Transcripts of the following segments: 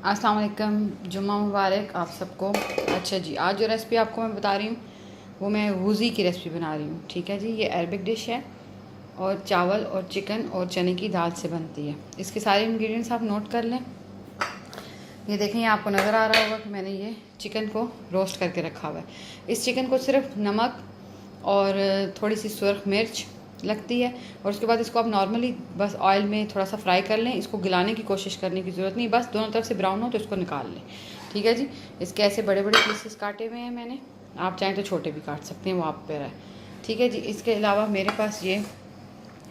अस्सलाम वालेकुम, जुम्मा मुबारक आप सबको। अच्छा जी, आज जो रेसिपी आपको मैं बता रही हूँ वो मैं वूज़ी की रेसिपी बना रही हूँ। ठीक है जी, ये अरबिक डिश है और चावल और चिकन और चने की दाल से बनती है। इसके सारे इंग्रेडिएंट्स आप नोट कर लें। ये देखें, ये आपको नज़र आ रहा होगा कि मैंने ये चिकन को रोस्ट करके रखा हुआ है। इस चिकन को सिर्फ नमक और थोड़ी सी सुरख मिर्च लगती है और उसके बाद इसको आप नॉर्मली बस ऑयल में थोड़ा सा फ्राई कर लें। इसको गिलाने की कोशिश करने की ज़रूरत नहीं, बस दोनों तरफ से ब्राउन हो तो इसको निकाल लें। ठीक है जी, इसके ऐसे बड़े बड़े पीसेस काटे हुए हैं मैंने, आप चाहें तो छोटे भी काट सकते हैं, वो आप पर है। ठीक है जी, इसके अलावा मेरे पास ये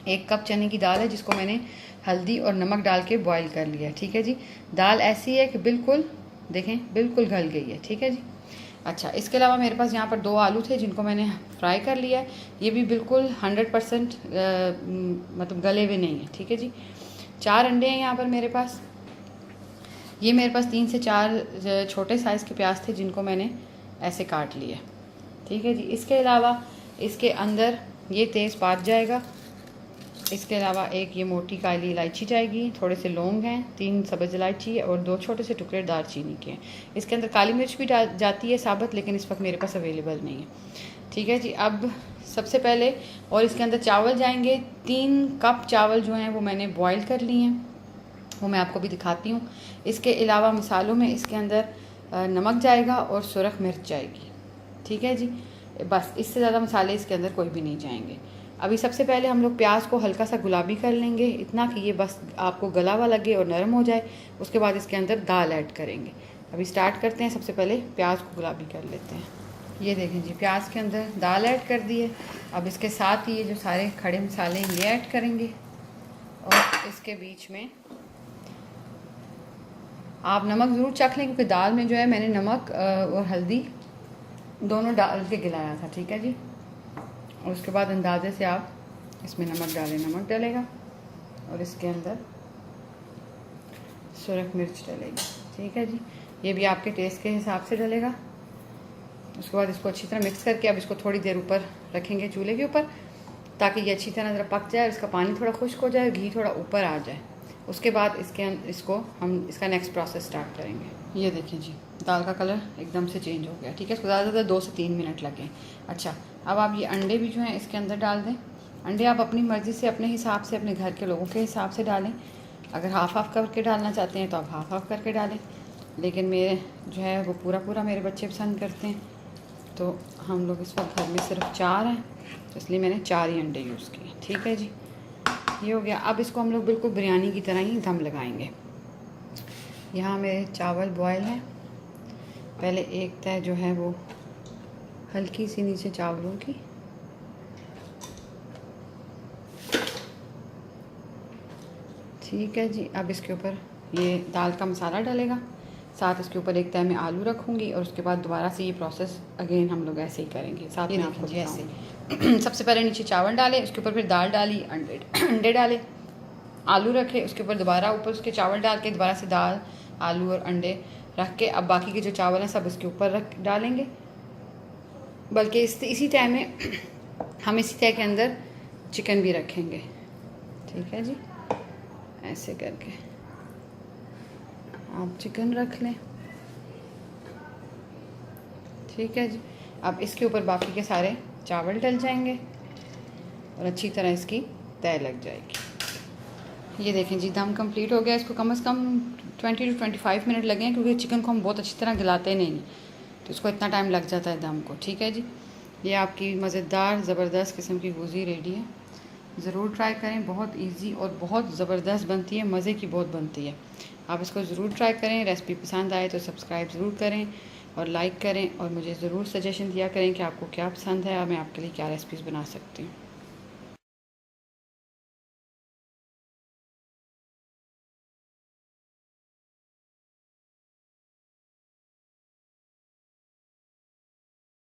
1 कप चने की दाल है जिसको मैंने हल्दी और नमक डाल के बॉईल कर लिया है। ठीक है जी, दाल ऐसी है कि बिल्कुल देखें बिल्कुल गल गई है। ठीक है जी। अच्छा, इसके अलावा मेरे पास यहाँ पर 2 आलू थे जिनको मैंने फ्राई कर लिया है। ये भी बिल्कुल 100% मतलब गले हुए नहीं है। ठीक है जी। 4 अंडे हैं यहाँ पर मेरे पास। ये मेरे पास 3 से 4 छोटे साइज़ के प्याज थे जिनको मैंने ऐसे काट लिया। ठीक है जी। इसके अलावा इसके अंदर ये तेज़पात जाएगा। इसके अलावा एक ये मोटी काली इलायची जाएगी, थोड़े से लौंग हैं, 3 सब्ज़ इलायची और 2 छोटे से टुकड़े दालचीनी के हैं। इसके अंदर काली मिर्च भी जाती है साबुत, लेकिन इस वक्त मेरे पास अवेलेबल नहीं है। ठीक है जी। अब सबसे पहले और इसके अंदर चावल जाएंगे। 3 कप चावल जो हैं वो मैंने बॉयल कर लिए हैं, वो मैं आपको भी दिखाती हूँ। इसके अलावा मसालों में इसके अंदर नमक जाएगा और सुरख मिर्च जाएगी। ठीक है जी, बस इससे ज़्यादा मसाले इसके अंदर कोई भी नहीं जाएंगे। अभी सबसे पहले हम लोग प्याज को हल्का सा गुलाबी कर लेंगे, इतना कि ये बस आपको गला हुआ लगे और नरम हो जाए। उसके बाद इसके अंदर दाल ऐड करेंगे। अभी स्टार्ट करते हैं। सबसे पहले प्याज को गुलाबी कर लेते हैं। ये देखें जी, प्याज के अंदर दाल ऐड कर दी है। अब इसके साथ ही ये जो सारे खड़े मसाले हैं ये ऐड करेंगे और इसके बीच में आप नमक ज़रूर चख लें, क्योंकि दाल में जो है मैंने नमक और हल्दी दोनों डाल के गिलाया था। ठीक है जी। और उसके बाद अंदाजे से आप इसमें नमक डालें, नमक डलेगा और इसके अंदर सुरख मिर्च डलेगी। ठीक है जी, ये भी आपके टेस्ट के हिसाब से डलेगा। उसके बाद इसको अच्छी तरह मिक्स करके अब इसको थोड़ी देर ऊपर रखेंगे चूल्हे के ऊपर, ताकि ये अच्छी तरह ज़रा पक जाए, इसका पानी थोड़ा खुश्क हो जाए, घी थोड़ा ऊपर आ जाए। उसके बाद इसको हम इसका नेक्स्ट प्रोसेस स्टार्ट करेंगे। ये देखिए जी, दाल का कलर एकदम से चेंज हो गया। ठीक है, इसको ज़्यादा से ज़्यादा 2 से 3 मिनट लगे। अच्छा, अब आप ये अंडे भी जो हैं इसके अंदर डाल दें। अंडे आप अपनी मर्ज़ी से, अपने हिसाब से, अपने घर के लोगों के हिसाब से डालें। अगर हाफ़ करके डालना चाहते हैं तो आप हाफ़ करके डालें, लेकिन मेरे जो है वो पूरा मेरे बच्चे पसंद करते हैं, तो हम लोग इस वक्त घर में सिर्फ 4 हैं, तो इसलिए मैंने 4 ही अंडे यूज़ किए। ठीक है जी, ये हो गया। अब इसको हम लोग बिल्कुल बिरयानी की तरह ही दम लगाएंगे। यहाँ मेरे चावल बॉयल हैं। पहले एक तय जो है वो हल्की सी नीचे चावलों की, ठीक है जी। अब इसके ऊपर ये दाल का मसाला डलेगा, साथ इसके ऊपर एक तय में आलू रखूँगी और उसके बाद दोबारा से ये प्रोसेस अगेन हम लोग ऐसे ही करेंगे। साथ में आपको जी ऐसे सबसे पहले नीचे चावल डाले, उसके ऊपर फिर दाल डाली, अंडे डाले, आलू रखे, उसके ऊपर दोबारा ऊपर उसके चावल डाल के दोबारा से दाल, आलू और अंडे रख के अब बाकी के जो चावल हैं सब इसके ऊपर रख डालेंगे। बल्कि इसी टाइम में हम इसी तय के अंदर चिकन भी रखेंगे। ठीक है जी, ऐसे करके आप चिकन रख लें। ठीक है जी, अब इसके ऊपर बाकी के सारे चावल डल जाएंगे और अच्छी तरह इसकी तय लग जाएगी। ये देखें जी, दम कंप्लीट हो गया। इसको कम से कम 20 to 25 मिनट लगे हैं, क्योंकि चिकन को हम बहुत अच्छी तरह गलाते नहीं, तो इसको इतना टाइम लग जाता है दम को। ठीक है जी, ये आपकी मज़ेदार ज़बरदस्त किस्म की वूज़ी रेडी है। ज़रूर ट्राई करें, बहुत इजी और बहुत ज़बरदस्त बनती है, मज़े की बहुत बनती है। आप इसको ज़रूर ट्राई करें। रेसिपी पसंद आए तो सब्सक्राइब ज़रूर करें और लाइक करें, और मुझे ज़रूर सजेशन दिया करें कि आपको क्या पसंद है और मैं आपके लिए क्या रेसिपीज़ बना सकती हूँ।